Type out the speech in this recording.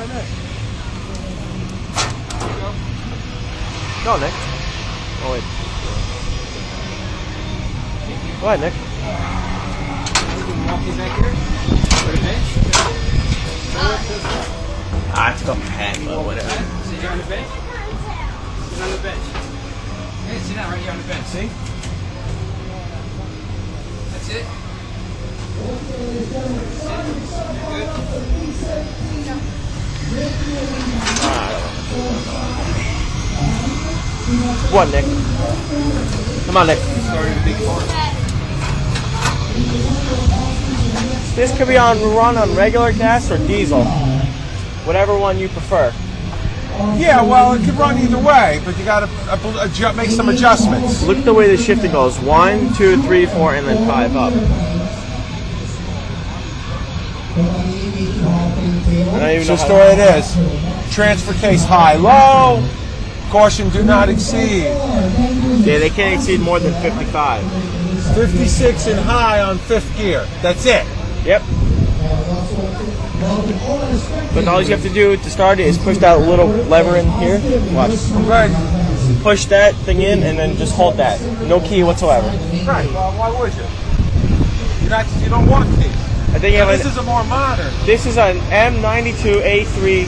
Why not? Go, Nick. Oh, wait. Go ahead, Nick. Walking back here. Go to bench. It's a pen, but whatever. Sit here on the bench. Sit on the bench. Hey, sit down right here on the bench. See? That's it. What, Nick? Come on, Nick. This could be run on regular gas or diesel. Whatever one you prefer. Yeah, well, it could run either way, but you got to make some adjustments. Look at the way the shifting goes. 1, 2, 3, 4, and then 5 up. It's just the way it is. Transfer case high, low. Caution, do not exceed. Yeah, they can't exceed more than 55. 56 and high on 5th gear. That's it. Yep. But all you have to do to start it is push that little lever in here. Watch. Right. Push that thing in and then just hold that. No key whatsoever. Right. Well, why would you? You don't want keys. I think you have this is a more modern. This is an m35a2